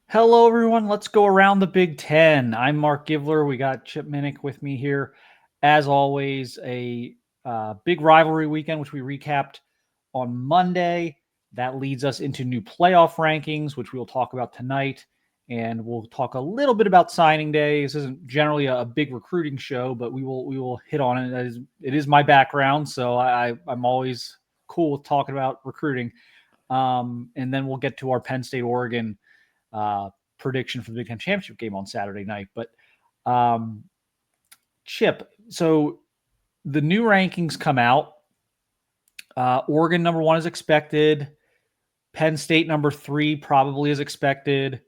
Hello, everyone. Let's go around the Big Ten. I'm Marc Givler. We got Chip Minnich with me here. As always, a big rivalry weekend, which we recapped on Monday. That leads us into new playoff rankings, which we will talk about tonight. And we'll talk a little bit about signing day. This isn't generally a big recruiting show, but we will hit on it. It is my background, so I'm always cool with talking about recruiting. And then we'll get to our Penn State Oregon prediction for the Big Ten championship game on Saturday night. But Chip, so the new rankings come out. Oregon number 1 is expected. Penn State number 3 probably is expected.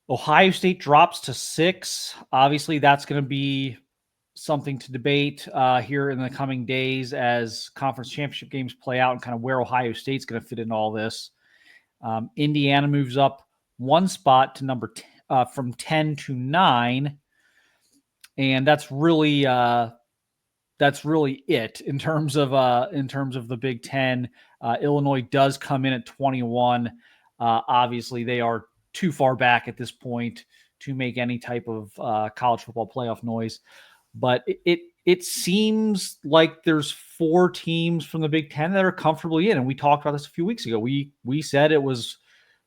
Ohio State drops to 6. Obviously, that's going to be something to debate here in the coming days as conference championship games play out and kind of where Ohio State's going to fit in all this. Indiana moves up 1 spot to number 10, from 10 to 9, and that's really it in terms of the Big Ten. Illinois does come in at 21. Obviously, they are too far back at this point to make any type of college football playoff noise. But it seems like there's 4 teams from the Big Ten that are comfortably in, and we talked about this a few weeks ago. We said it was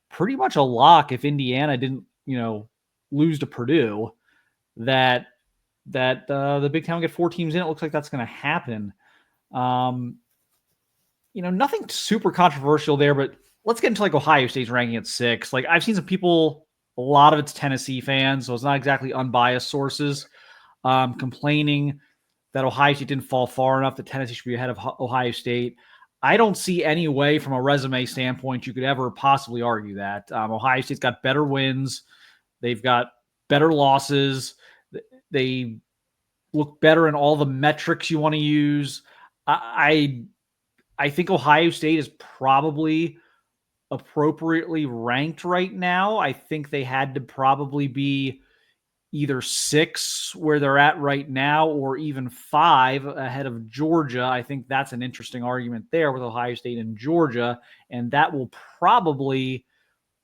pretty much a lock if Indiana didn't, lose to Purdue, that the Big Ten will get 4 teams in. It looks like that's going to happen. Nothing super controversial there, but let's get into like Ohio State's ranking at 6. Like I've seen some people, a lot of it's Tennessee fans, so it's not exactly unbiased sources, complaining that Ohio State didn't fall far enough, that Tennessee should be ahead of Ohio State. I don't see any way from a resume standpoint you could ever possibly argue that. Ohio State's got better wins. They've got better losses. They look better in all the metrics you want to use. I think Ohio State is probably appropriately ranked right now. I think they had to probably be either 6 where they're at right now or even 5 ahead of Georgia. I think that's an interesting argument there with Ohio State and Georgia, and that will probably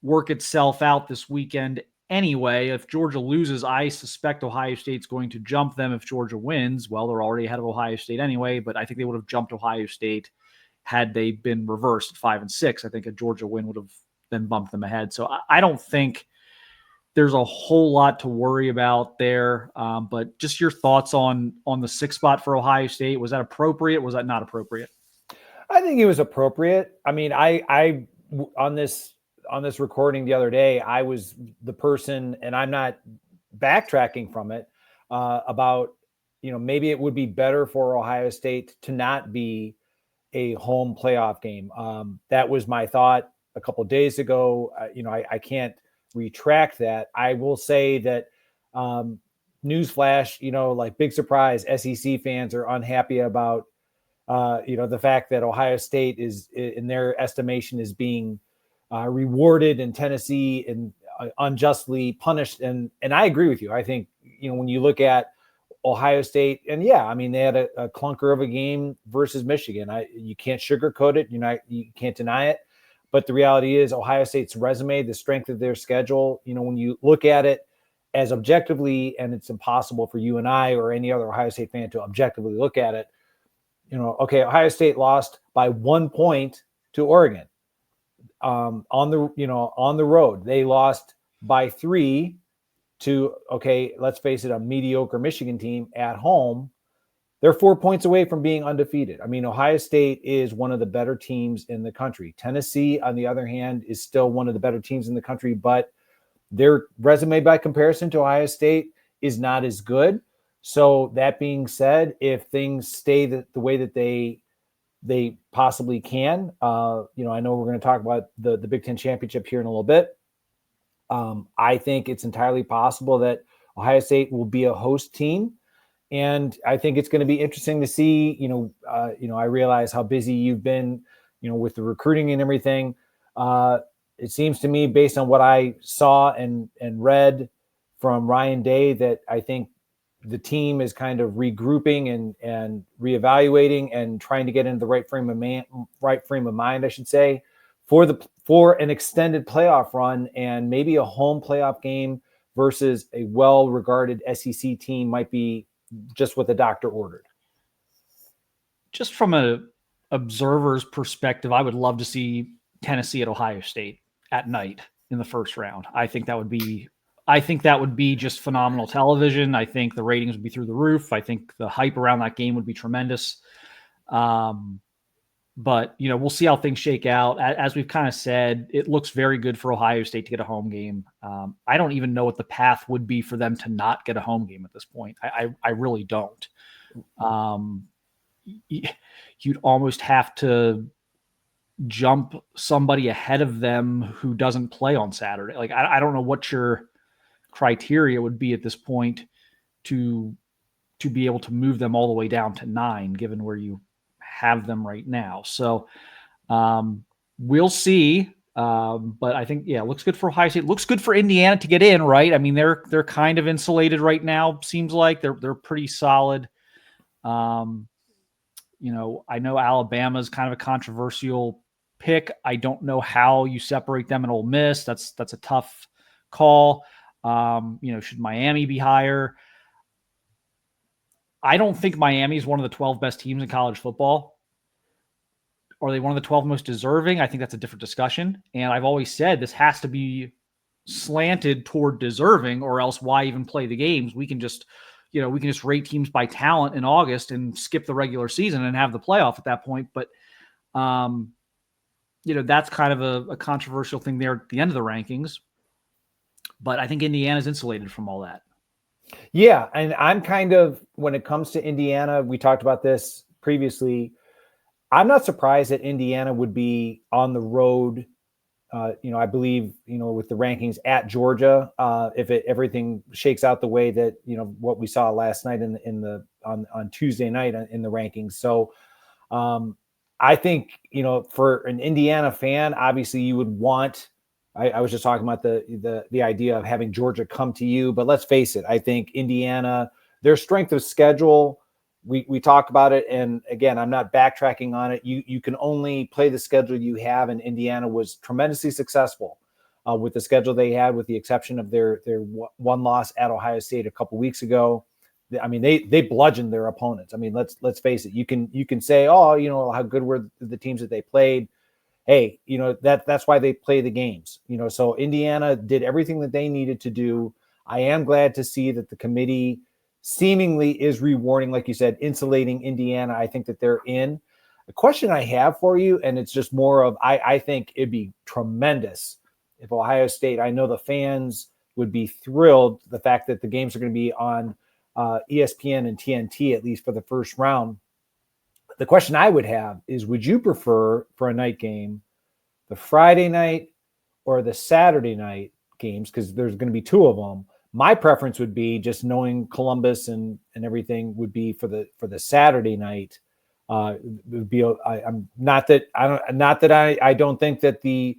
work itself out this weekend anyway. If Georgia loses, I suspect Ohio State's going to jump them. If Georgia wins, well, they're already ahead of Ohio State anyway, but I think they would have jumped Ohio State had they been reversed at 5 and 6. I think a Georgia win would have then bumped them ahead. So I don't think there's a whole lot to worry about there. But just your thoughts on the 6th spot for Ohio State. Was that appropriate? Was that not appropriate? I think it was appropriate. I mean, I on this recording the other day, I was the person, and I'm not backtracking from it, about, maybe it would be better for Ohio State to not be a home playoff game. That was my thought a couple of days ago. I can't retract that. I will say that, newsflash, like big surprise, SEC fans are unhappy about, the fact that Ohio State is, in their estimation, is being rewarded and Tennessee and unjustly punished. And I agree with you. I think, when you look at Ohio State, and yeah, I mean, they had a clunker of a game versus Michigan. You can't sugarcoat it. You can't deny it. But the reality is Ohio State's resume, the strength of their schedule, when you look at it as objectively, and it's impossible for you and I or any other Ohio State fan to objectively look at it, okay, Ohio State lost by 1 point to Oregon on the road. They lost by 3 to, okay, let's face it, a mediocre Michigan team at home. They're 4 points away from being undefeated. I mean, Ohio State is one of the better teams in the country. Tennessee, on the other hand, is still one of the better teams in the country, but their resume by comparison to Ohio State is not as good. So that being said, if things stay the way that they possibly can, I know we're going to talk about the Big Ten championship here in a little bit. I think it's entirely possible that Ohio State will be a host team. And I think it's going to be interesting to see, I realize how busy you've been, with the recruiting and everything. It seems to me, based on what I saw and read from Ryan Day, that I think the team is kind of regrouping and reevaluating and trying to get into the right frame of mind, I should say, for an extended playoff run and maybe a home playoff game versus a well-regarded SEC team might be just what the doctor ordered? Just from a observer's perspective, I would love to see Tennessee at Ohio State at night in the first round. I think that would be just phenomenal television. I think the ratings would be through the roof. I think the hype around that game would be tremendous. But, we'll see how things shake out. As we've kind of said, it looks very good for Ohio State to get a home game. I don't even know what the path would be for them to not get a home game at this point. I really don't. You'd almost have to jump somebody ahead of them who doesn't play on Saturday. Like, I don't know what your criteria would be at this point to be able to move them all the way down to 9, given where you have them right now. So we'll see. But I think, it looks good for Ohio State. It looks good for Indiana to get in, right? I mean, they're kind of insulated right now. Seems like they're pretty solid. I know Alabama's kind of a controversial pick. I don't know how you separate them and Ole Miss. That's a tough call. Should Miami be higher? I don't think Miami is one of the 12 best teams in college football. Are they one of the 12 most deserving? I think that's a different discussion. And I've always said this has to be slanted toward deserving, or else why even play the games? We can just rate teams by talent in August and skip the regular season and have the playoff at that point. But, that's kind of a controversial thing there at the end of the rankings. But I think Indiana's insulated from all that. Yeah. And I'm kind of, when it comes to Indiana, we talked about this previously. I'm not surprised that Indiana would be on the road. I believe, with the rankings at Georgia, if everything shakes out the way that, what we saw last night on Tuesday night in the rankings. So I think, for an Indiana fan, obviously you would want, I was just talking about the idea of having Georgia come to you, but let's face it. I think Indiana, their strength of schedule, we talked about it. And again, I'm not backtracking on it. You can only play the schedule you have, and Indiana was tremendously successful with the schedule they had, with the exception of their one loss at Ohio State a couple weeks ago. I mean, they bludgeoned their opponents. I mean, let's face it. You can say, how good were the teams that they played. Hey, that's why they play the games. So Indiana did everything that they needed to do. I am glad to see that the committee seemingly is rewarding, like you said, insulating Indiana. I think that they're in. The question I have for you, and it's just more of, I think it'd be tremendous if Ohio State, I know the fans would be thrilled, the fact that the games are going to be on ESPN and TNT, at least for the first round. The question I would have is, would you prefer for a night game the Friday night or the Saturday night games? Because there's going to be 2 of them. My preference would be, just knowing Columbus and everything, would be for the Saturday night. Would be I'm not that I don't think that the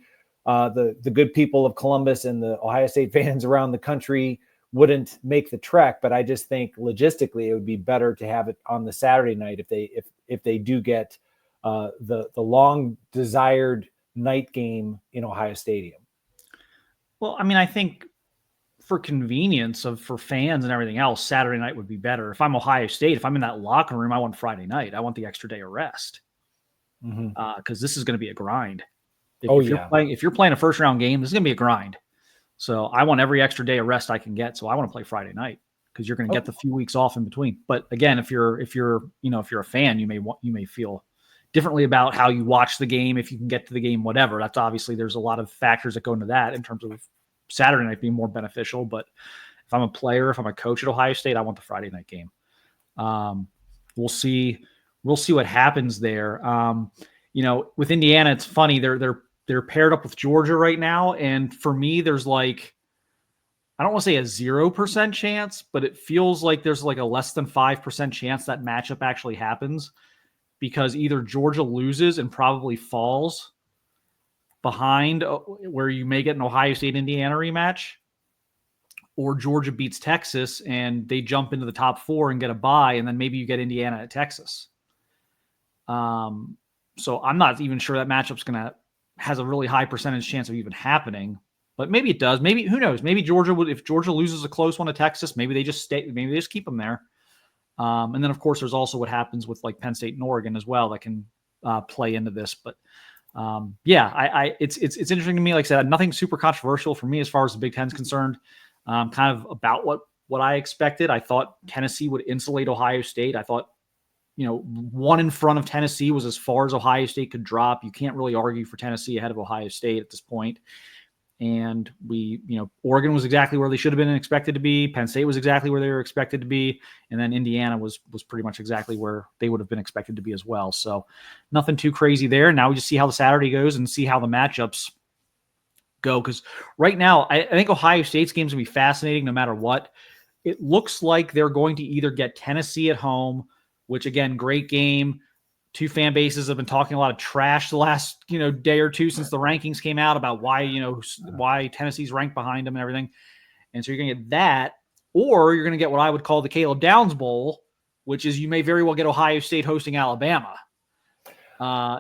good people of Columbus and the Ohio State fans around the country wouldn't make the trek, but I just think logistically it would be better to have it on the Saturday night if they do get the long desired night game in Ohio Stadium. Well, I mean, I think for convenience for fans and everything else, Saturday night would be better. If I'm Ohio State, if I'm in that locker room, I want Friday night. I want the extra day of rest, because this is going to be a grind. If you're playing a first round game, this is going to be a grind. So I want every extra day of rest I can get. So I want to play Friday night, because you're going to get the few weeks off in between. But again, if you're a fan, you may feel differently about how you watch the game, if you can get to the game, whatever. That's obviously, there's a lot of factors that go into that in terms of Saturday night being more beneficial. But if I'm a player, if I'm a coach at Ohio State, I want the Friday night game. We'll see what happens there. With Indiana, it's funny. They're paired up with Georgia right now. And for me, there's I don't want to say a 0% chance, but it feels like there's a less than 5% chance that matchup actually happens, because either Georgia loses and probably falls behind, where you may get an Ohio State Indiana rematch, or Georgia beats Texas and they jump into the top 4 and get a bye. And then maybe you get Indiana at Texas. So I'm not even sure that matchup's going to has a really high percentage chance of even happening. But maybe it does. Maybe, who knows? Maybe Georgia would, if Georgia loses a close one to Texas, maybe they just keep them there. And then, of course, there's also what happens with like Penn State and Oregon as well that can play into this. But it's interesting to me. Like I said, nothing super controversial for me as far as the Big Ten is concerned. Kind of about what I expected. I thought Tennessee would insulate Ohio State. I thought, one in front of Tennessee was as far as Ohio State could drop. You can't really argue for Tennessee ahead of Ohio State at this point. And Oregon was exactly where they should have been expected to be. Penn State was exactly where they were expected to be. And then Indiana was pretty much exactly where they would have been expected to be as well. So nothing too crazy there. Now we just see how the Saturday goes and see how the matchups go. Because right now, I think Ohio State's game's going to be fascinating no matter what. It looks like they're going to either get Tennessee at home, which, again, great game. Two fan bases have been talking a lot of trash the last, day or two since the rankings came out about why Tennessee's ranked behind them and everything. And so you're going to get that, or you're going to get what I would call the Caleb Downs Bowl, which is you may very well get Ohio State hosting Alabama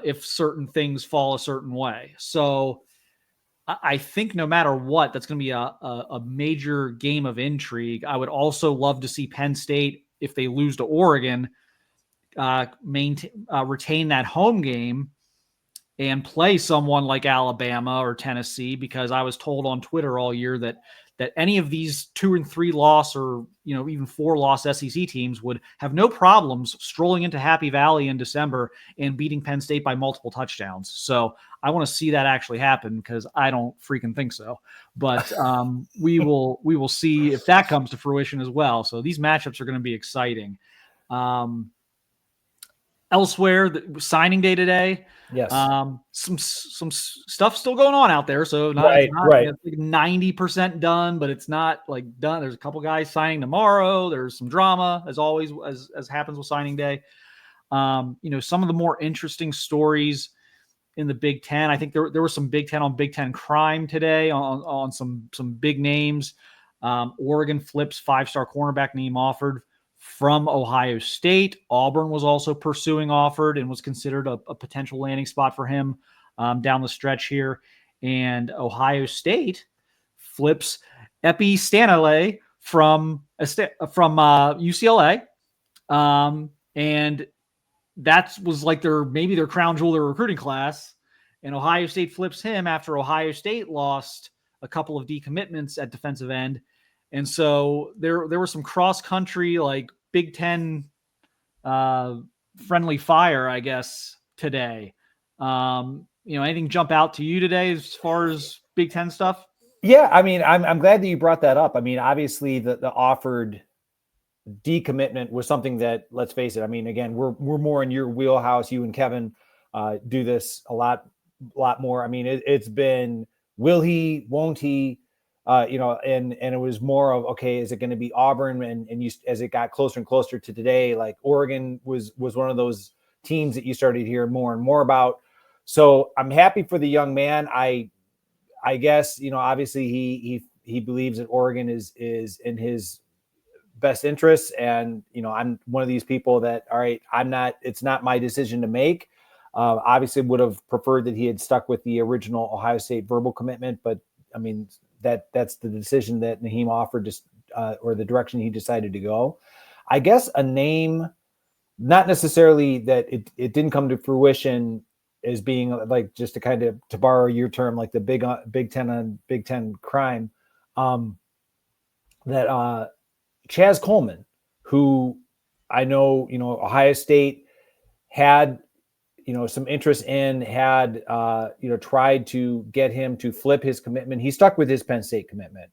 if certain things fall a certain way. So I think no matter what, that's going to be a major game of intrigue. I would also love to see Penn State, if they lose to Oregon, retain that home game and play someone like Alabama or Tennessee, because I was told on Twitter all year that any of these 2 and 3 loss or even 4 loss SEC teams would have no problems strolling into Happy Valley in December and beating Penn State by multiple touchdowns. So I want to see that actually happen, because I don't freaking think so. But we will see if that comes to fruition as well. So these matchups are going to be exciting. Elsewhere, the signing day today. Yes. Some stuff still going on out there. So not 90% done, but it's not like done. There's a couple guys signing tomorrow. There's some drama as always, as happens with signing day. Some of the more interesting stories in the Big Ten. I think there was some Big Ten on Big Ten crime today on some big names. Oregon flips 5-star cornerback Naeem Offord from Ohio State. Auburn was also pursuing Offord and was considered a potential landing spot for him down the stretch here. And Ohio State flips Epi Stanley from UCLA. And that was like their crown jewel, their recruiting class. And Ohio State flips him after Ohio State lost a couple of decommitments at defensive end. And so there were some cross-country, like Big Ten friendly fire, I guess, today. Anything jump out to you today as far as Big Ten stuff? Yeah, I mean, I'm glad that you brought that up. I mean, obviously the Offord decommitment was something that, let's face it, I mean, again, we're more in your wheelhouse. You and Kevin do this a lot more. I mean, it's been, will he, won't he? And it was more of, okay, is it going to be Auburn? And you, as it got closer and closer to today, like Oregon was one of those teams that you started hearing more and more about. So I'm happy for the young man. I guess, obviously he believes that Oregon is in his best interests. And, I'm one of these people that, all right, it's not my decision to make. Obviously would have preferred that he had stuck with the original Ohio State verbal commitment, but I mean, that's the decision that Naeem Offord just, or the direction he decided to go. I guess a name, not necessarily that it didn't come to fruition as being like, just to kind of, to borrow your term, like the Big Ten on Big Ten crime, that Chaz Coleman, who I know, Ohio State had, some interest in, had, tried to get him to flip his commitment. He stuck with his Penn State commitment.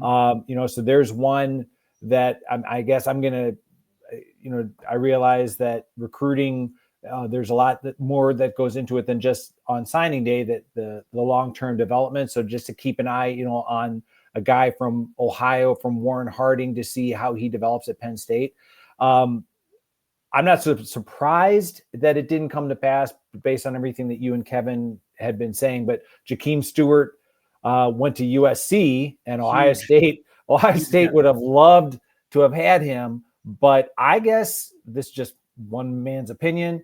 So there's one that I guess I'm going to, I realize that recruiting, there's a lot more that goes into it than just on signing day, that the long-term development. So just to keep an eye, on a guy from Ohio, from Warren Harding, to see how he develops at Penn State. I'm not surprised that it didn't come to pass based on everything that you and Kevin had been saying, but Jakeem Stewart went to USC, and Ohio State would have loved to have had him. But I guess this is just one man's opinion.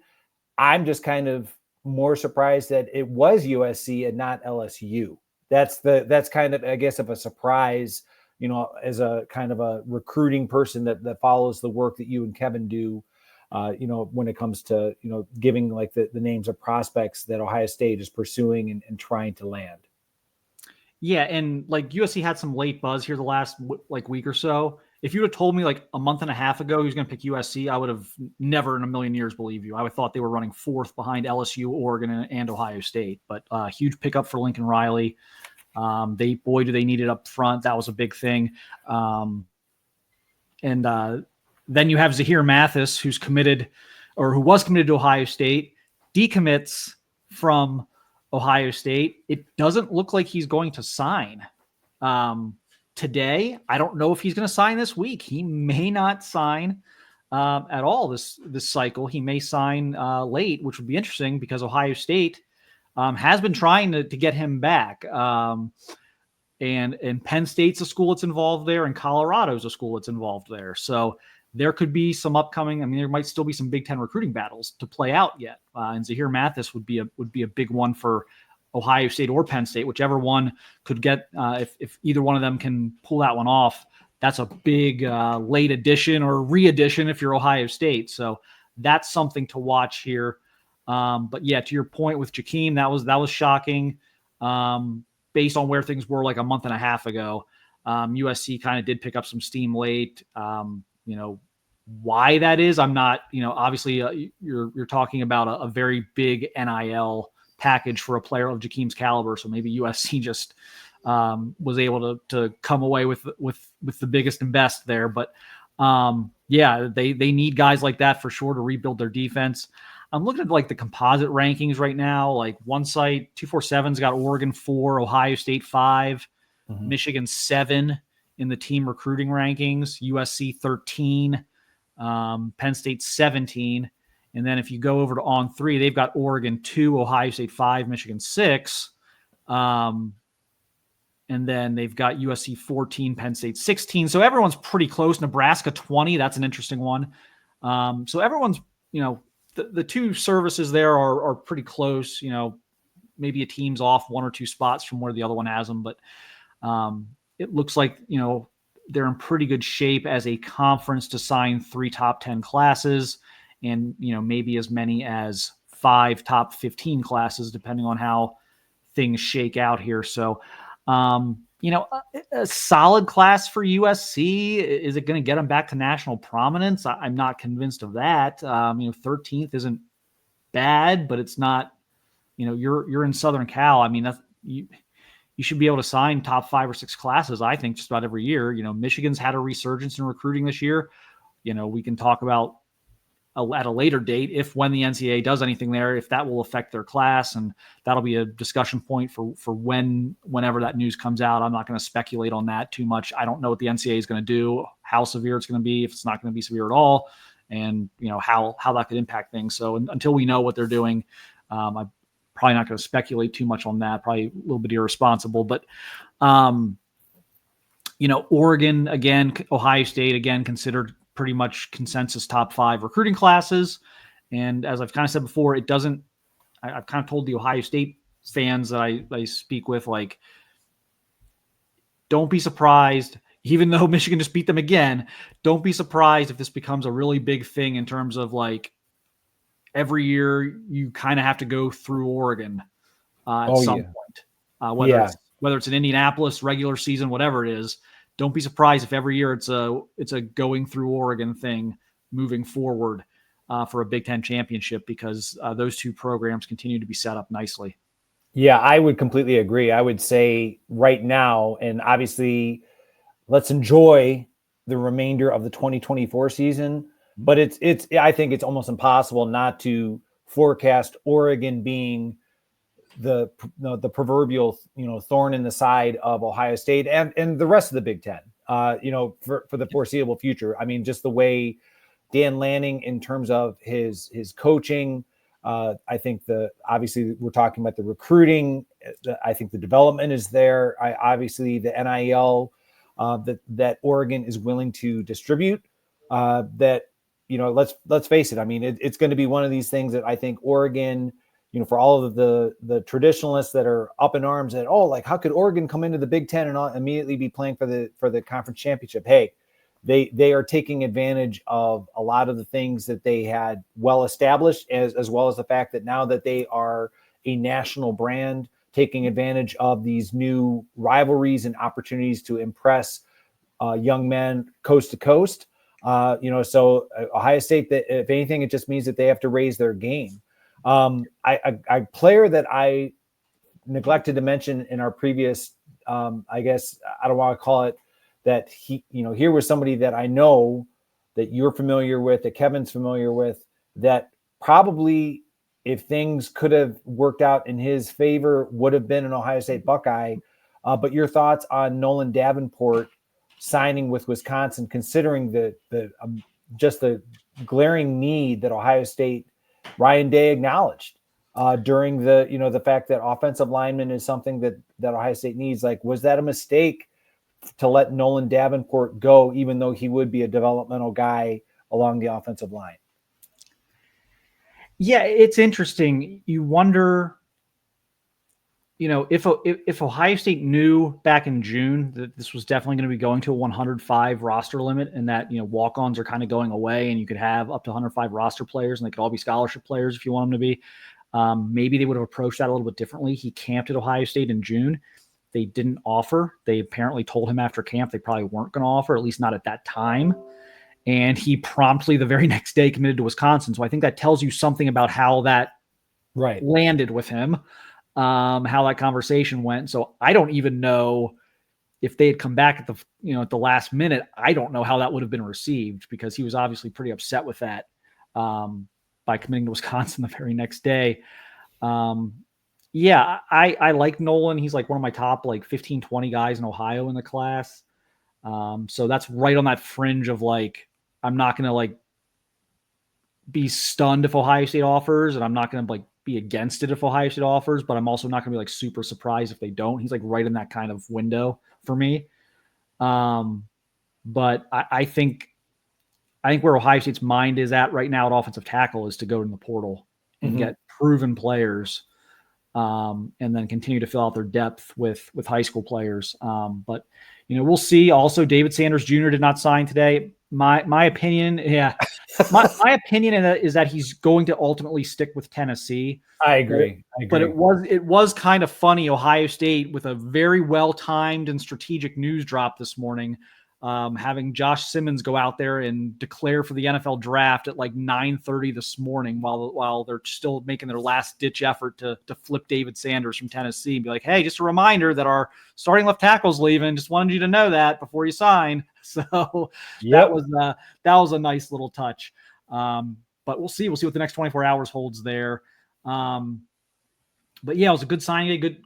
I'm just kind of more surprised that it was USC and not LSU. That's kind of, I guess, of a surprise, as a kind of a recruiting person that follows the work that you and Kevin do, when it comes to, giving like the names of prospects that Ohio State is pursuing and trying to land. Yeah, and like USC had some late buzz here the last week or so. If you would have told me like a month and a half ago he was going to pick USC, I would have never in a million years believed you. I would have thought they were running fourth behind LSU, Oregon, and Ohio State. But huge pickup for Lincoln Riley. Do they need it up front. That was a big thing. And then you have Zahir Mathis, who was committed to Ohio State, decommits from Ohio State. It doesn't look like he's going to sign today. I don't know if he's going to sign this week. He may not sign at all this cycle. He may sign late, which would be interesting because Ohio State has been trying to get him back. And Penn State's a school that's involved there, and Colorado's a school that's involved there. So there could be some upcoming. I mean, there might still be some Big Ten recruiting battles to play out yet. And Zahir Mathis would be a big one for Ohio State or Penn State, whichever one could get. If either one of them can pull that one off, that's a big late addition or re-addition if you're Ohio State. So that's something to watch here. But yeah, to your point with Jakeem, that was shocking. Based on where things were like a month and a half ago, USC kind of did pick up some steam late. Why that is, I'm not, obviously you're talking about a very big NIL package for a player of Jakeem's caliber. So maybe USC just was able to come away with the biggest and best there. But they need guys like that for sure to rebuild their defense. I'm looking at like the composite rankings right now. Like one site, 247's got Oregon 4, Ohio State 5, Michigan 7 in the team recruiting rankings, USC 13, Penn State 17. And then if you go over to On3, they've got Oregon 2, Ohio State 5, Michigan 6. And then they've got USC 14, Penn State 16. So everyone's pretty close. Nebraska 20. That's an interesting one. So everyone's, the two services there are pretty close. Maybe a team's off one or two spots from where the other one has them, but it looks like, they're in pretty good shape as a conference to sign 3 top 10 classes and, maybe as many as 5 top 15 classes, depending on how things shake out here. So, a solid class for USC. Is it going to get them back to national prominence? I'm not convinced of that. 13th isn't bad, but it's not, you're in Southern Cal. I mean, that's, you should be able to sign top 5 or 6 classes, I think, just about every year. Michigan's had a resurgence in recruiting this year. We can talk about at a later date when the NCAA does anything there, if that will affect their class, and that'll be a discussion point for whenever that news comes out. I'm not going to speculate on that too much. I don't know what the NCAA is going to do, how severe it's going to be, if it's not going to be severe at all, and how that could impact things. So until we know what they're doing, I'm probably not going to speculate too much on that. Probably a little bit irresponsible, but Oregon again, Ohio State again, considered pretty much consensus top 5 recruiting classes. And as I've kind of said before, I've kind of told the Ohio State fans that I speak with, like, don't be surprised, even though Michigan just beat them again, don't be surprised if this becomes a really big thing in terms of like every year you kind of have to go through Oregon at some point, whether it's in Indianapolis, regular season, whatever it is. Don't be surprised if every year it's a going through Oregon thing moving forward for a Big Ten championship, because those two programs continue to be set up nicely. Yeah, I would completely agree. I would say right now, and obviously let's enjoy the remainder of the 2024 season, but I think it's almost impossible not to forecast Oregon being the proverbial, thorn in the side of Ohio State and the rest of the Big Ten, for the foreseeable future. I mean, just the way Dan Lanning, in terms of his coaching, I think obviously we're talking about the recruiting. I think the development is there. Obviously the NIL that Oregon is willing to distribute, let's face it. I mean, it's going to be one of these things that I think Oregon for all of the traditionalists that are up in arms that, like, how could Oregon come into the Big Ten and not immediately be playing for the conference championship? Hey, they are taking advantage of a lot of the things that they had well established, as well as the fact that now that they are a national brand, taking advantage of these new rivalries and opportunities to impress young men coast to coast. So Ohio State, that if anything, it just means that they have to raise their game. A player that I neglected to mention in our previous, I guess I don't want to call it that here was somebody that I know that you're familiar with, that Kevin's familiar with, that probably, if things could have worked out in his favor, would have been an Ohio State Buckeye. But your thoughts on Nolan Davenport signing with Wisconsin, considering just the glaring need that Ohio State, Ryan Day acknowledged during the fact that offensive lineman is something that Ohio State needs. Like, was that a mistake to let Nolan Davenport go, even though he would be a developmental guy along the offensive line? Yeah, it's interesting. You wonder, if Ohio State knew back in June that this was definitely going to be going to a 105 roster limit, and that, walk-ons are kind of going away, and you could have up to 105 roster players, and they could all be scholarship players if you want them to be. Maybe they would have approached that a little bit differently. He camped at Ohio State in June. They didn't offer. They apparently told him after camp they probably weren't going to offer, at least not at that time. And he promptly, the very next day, committed to Wisconsin. So I think that tells you something about how that landed with him, how that conversation went. So I don't even know if they had come back at the last minute. I don't know how that would have been received, because he was obviously pretty upset with that by committing to Wisconsin the very next day. Yeah, I like Nolan. He's like one of my top 15, 20 guys in Ohio in the class. So that's right on that fringe of I'm not going to be stunned if Ohio State offers, and I'm not going to be against it if Ohio State offers, but I'm also not going to be super surprised if they don't. He's right in that kind of window for me. But I think where Ohio State's mind is at right now at offensive tackle is to go in the portal and get proven players, and then continue to fill out their depth with high school players. But we'll see. Also, David Sanders Jr. did not sign today. My opinion, my opinion is that he's going to ultimately stick with Tennessee. I agree. But it was kind of funny. Ohio State, with a very well-timed and strategic news drop this morning, having Josh Simmons go out there and declare for the NFL draft at 9:30 this morning, while they're still making their last-ditch effort to flip David Sanders from Tennessee, and be like, hey, just a reminder that our starting left tackle's leaving. Just wanted you to know that before you sign. So that was a nice little touch. But we'll see. We'll see what the next 24 hours holds there. But yeah, it was a good signing, a good,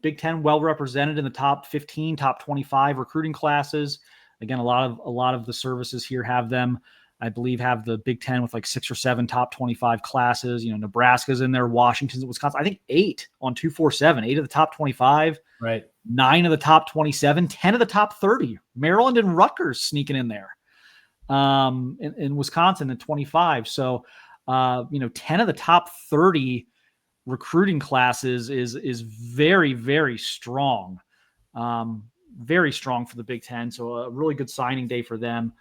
Big Ten, well represented in the top 15, top 25 recruiting classes. Again, a lot of the services here have them. I believe have the Big Ten with 6 or 7 top 25 classes. Nebraska's in there, Washington's, Wisconsin. I think 8 on 247, 8 of the top 25. Right. 9 of the top 27, 10 of the top 30. Maryland and Rutgers sneaking in there. In Wisconsin at 25. So, 10 of the top 30 recruiting classes is very, very strong. Very strong for the Big Ten. So a really good signing day for them.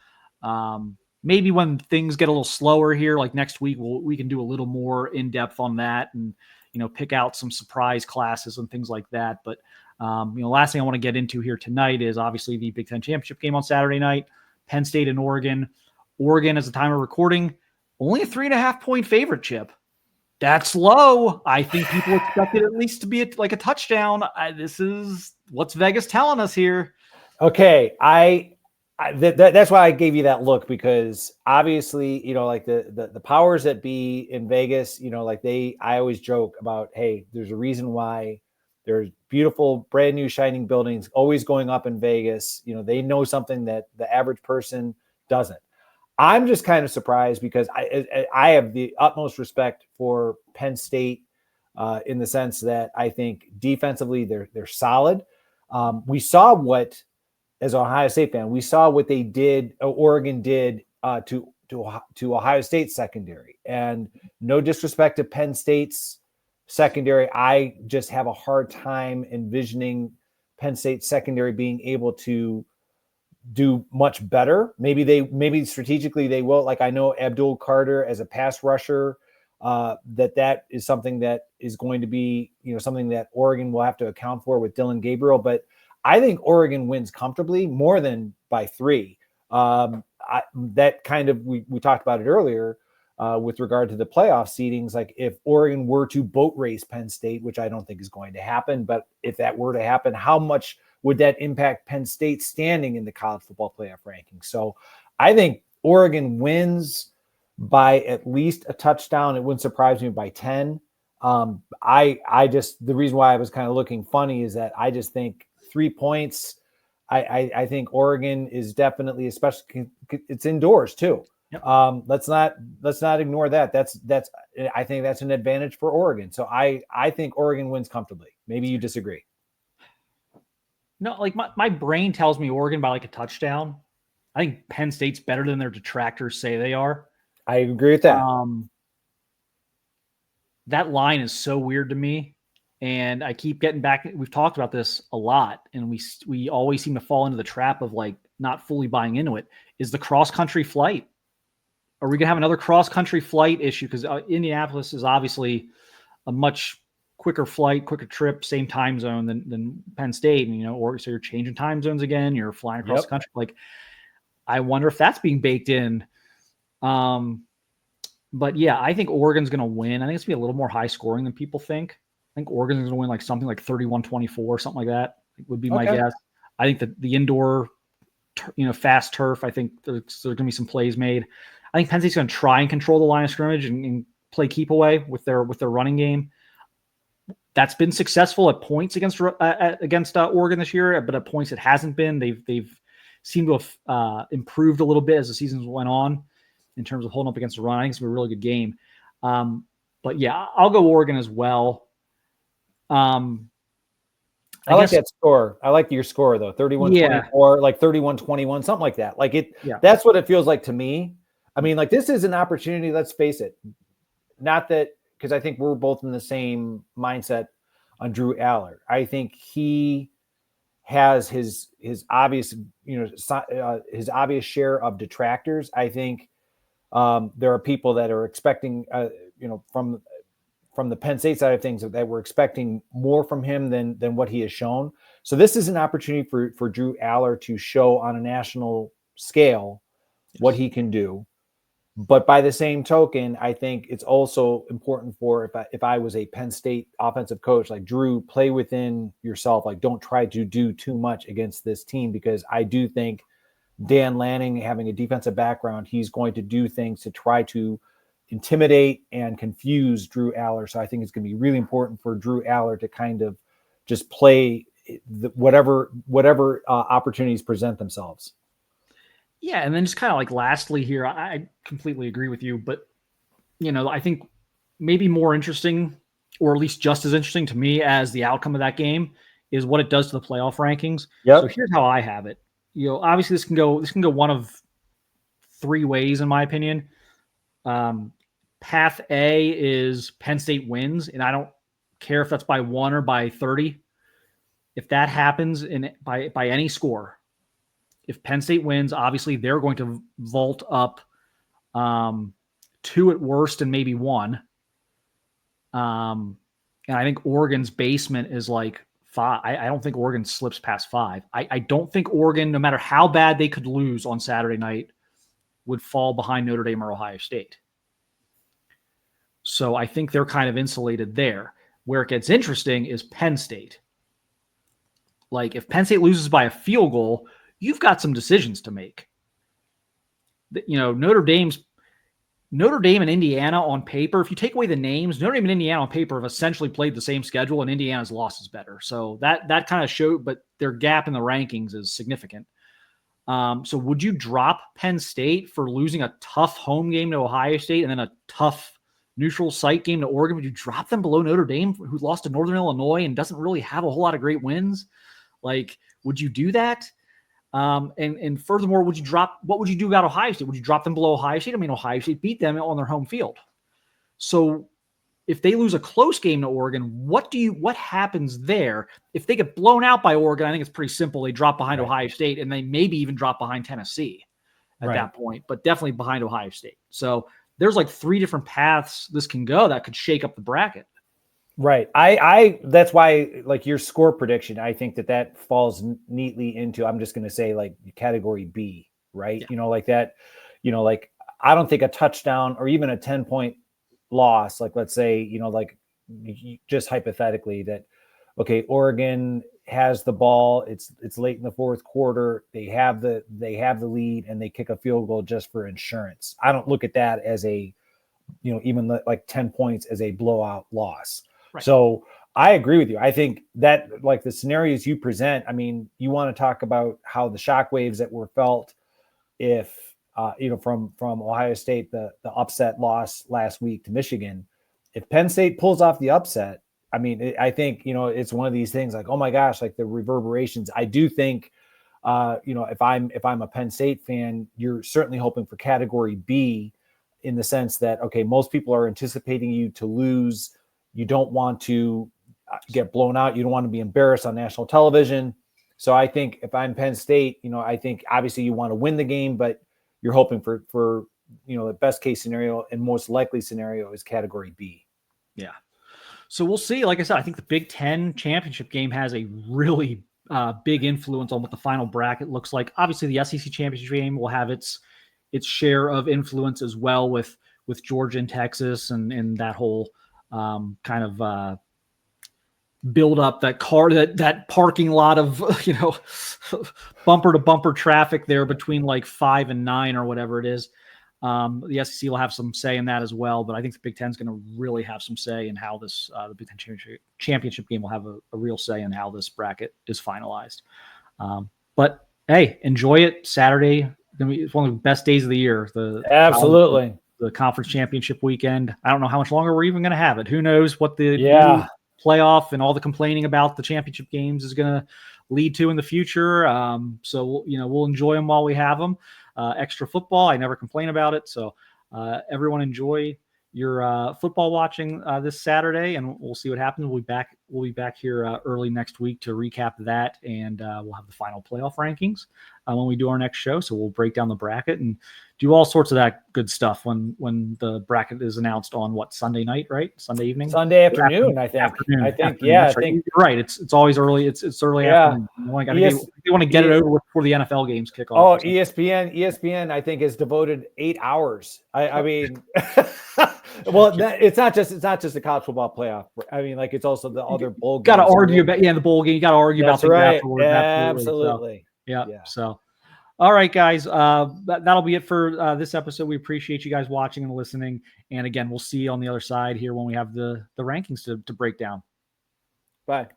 Maybe when things get a little slower here, like next week, we can do a little more in depth on that and, pick out some surprise classes and things like that. But, last thing I want to get into here tonight is obviously the Big Ten championship game on Saturday night, Penn State and Oregon. Oregon, at the time of recording, only a 3.5 point favorite, Chip. That's low. I think people expected at least to be a touchdown. This is what's Vegas telling us here. Okay. That's why I gave you that look, because obviously, the powers that be in Vegas, I always joke about, hey, there's a reason why there's beautiful, brand new, shining buildings always going up in Vegas. They know something that the average person doesn't. I'm just kind of surprised because I have the utmost respect for Penn State in the sense that I think defensively they're solid. We saw what, as an Ohio State fan, we saw what they did, Oregon did to Ohio State secondary. And no disrespect to Penn State's secondary. I just have a hard time envisioning Penn State secondary being able to do much better. Maybe strategically they will. Like, I know Abdul Carter as a pass rusher, that is something that is going to be, something that Oregon will have to account for with Dylan Gabriel. But I think Oregon wins comfortably, more than by 3. That kind of, we talked about it earlier with regard to the playoff seedings. Like, if Oregon were to boat race Penn State, which I don't think is going to happen, but if that were to happen, how much would that impact Penn State's standing in the college football playoff rankings? So I think Oregon wins by at least a touchdown. It wouldn't surprise me by 10. I just, the reason why I was kind of looking funny is that I just think 3 points. I think Oregon is definitely, especially, it's indoors too. Yep. Let's not ignore that. I think that's an advantage for Oregon. So I think Oregon wins comfortably. Maybe you disagree. No, like my brain tells me Oregon by like a touchdown. I think Penn State's better than their detractors say they are. I agree with that. That line is so weird to me. And I keep getting back. We've talked about this a lot, and we always seem to fall into the trap of like not fully buying into it. Is the cross-country flight? Are we going to have another cross-country flight issue? Because Indianapolis is obviously a much quicker flight, quicker trip, same time zone than Penn State. And, or so you're changing time zones again. You're flying across the country. Like, I wonder if that's being baked in. But yeah, I think Oregon's going to win. I think it's going to be a little more high scoring than people think. I think Oregon's going to win like something like 31-24, something like that would be my guess. I think that the indoor, fast turf, I think there's going to be some plays made. I think Penn State's going to try and control the line of scrimmage and play keep away with their running game. That's been successful at points against Oregon this year, but at points it hasn't been. They've seemed to have improved a little bit as the seasons went on in terms of holding up against the run. I think it's been a really good game. But yeah, I'll go Oregon as well. I like that score. I like your score though. 31-24, like 31-21, something like that. Like it. Yeah. That's what it feels like to me. I mean, like, this is an opportunity. Let's face it. Not that, because I think we're both in the same mindset on Drew Aller. I think he has his obvious, his obvious share of detractors. I think there are people that are expecting, from the Penn State side of things, that we're expecting more from him than what he has shown. So this is an opportunity for Drew Aller to show on a national scale what he can do. But by the same token, I think it's also important for, if I was a Penn State offensive coach, like, Drew, play within yourself. Like, don't try to do too much against this team, because I do think Dan Lanning, having a defensive background, he's going to do things to try to intimidate and confuse Drew Aller. So I think it's going to be really important for Drew Aller to kind of just play whatever opportunities present themselves. Yeah, and then just kind of like lastly here, I completely agree with you, but I think maybe more interesting, or at least just as interesting to me as the outcome of that game, is what it does to the playoff rankings. Yep. So here's how I have it. Obviously this can go one of 3 ways in my opinion. Path A is Penn State wins, and I don't care if that's by 1 or by 30. If that happens by any score, if Penn State wins, obviously they're going to vault up 2 at worst and maybe 1. And I think Oregon's basement is like 5. I don't think Oregon slips past 5. I don't think Oregon, no matter how bad they could lose on Saturday night, would fall behind Notre Dame or Ohio State. So I think they're kind of insulated there. Where it gets interesting is Penn State. Like, if Penn State loses by a field goal, you've got some decisions to make. Notre Dame and Indiana on paper, if you take away the names, Notre Dame and Indiana on paper have essentially played the same schedule, and Indiana's loss is better. So that kind of showed, but their gap in the rankings is significant. So would you drop Penn State for losing a tough home game to Ohio State and then a tough neutral site game to Oregon? Would you drop them below Notre Dame, who lost to Northern Illinois and doesn't really have a whole lot of great wins? Like, would you do that? And furthermore, what would you do about Ohio State? Would you drop them below Ohio State? I mean, Ohio State beat them on their home field. So if they lose a close game to Oregon, what happens there? If they get blown out by Oregon, I think it's pretty simple. They drop behind Ohio State, and they maybe even drop behind Tennessee at that point, but definitely behind Ohio State. So there's like 3 different paths this can go that could shake up the bracket. Right. I that's why, like, your score prediction, I think that falls neatly into, I'm just going to say, like, category B, right? Yeah. Like that, like, I don't think a touchdown or even a 10-point loss, like, let's say, like, just hypothetically that, okay, Oregon has the ball, it's late in the fourth quarter, they have the lead, and they kick a field goal just for insurance. I don't look at that as a, even like 10 points as a blowout loss. Right. So I agree with you. I think that, like, the scenarios you present, I mean, you want to talk about how the shockwaves that were felt if, from Ohio State, the upset loss last week to Michigan. If Penn State pulls off the upset, I mean, I think, it's one of these things like, oh my gosh, like the reverberations. I do think, if I'm a Penn State fan, you're certainly hoping for category B, in the sense that, okay, most people are anticipating you to lose. You don't want to get blown out. You don't want to be embarrassed on national television. So I think if I'm Penn State, I think obviously you want to win the game, but you're hoping for the best case scenario and most likely scenario is category B. Yeah. So we'll see. Like I said, I think the Big Ten championship game has a really big influence on what the final bracket looks like. Obviously, the SEC championship game will have its share of influence as well, with Georgia and Texas and that whole kind of build up that parking lot of bumper to bumper traffic there between like 5 and 9 or whatever it is. The SEC will have some say in that as well, but I think the Big Ten is going to really have some say in how this the Big Ten championship game will have a real say in how this bracket is finalized. But hey, enjoy it. Saturday, it's one of the best days of the year. Absolutely. The conference championship weekend. I don't know how much longer we're even going to have it. Who knows what the playoff and all the complaining about the championship games is going to lead to in the future. So we'll enjoy them while we have them. Extra football, I never complain about it. So everyone enjoy your football watching this Saturday, and we'll see what happens. We'll be back here early next week to recap that, and we'll have the final playoff rankings when we do our next show. So we'll break down the bracket and do all sorts of that good stuff when the bracket is announced on Sunday night, right? Sunday evening, Sunday afternoon. I think. Yeah, I think you're right. It's always early. It's early afternoon. You want to get it over before the NFL games kick off. Oh, ESPN, I think, has devoted 8 hours. I mean, well, it's not just the college football playoff. I mean, like, it's also the other bowl games. Got to argue about the bowl game. You got to argue about things afterwards. Absolutely. So, yeah. So, all right, guys, that'll be it for this episode. We appreciate you guys watching and listening. And again, we'll see you on the other side here when we have the rankings to break down. Bye.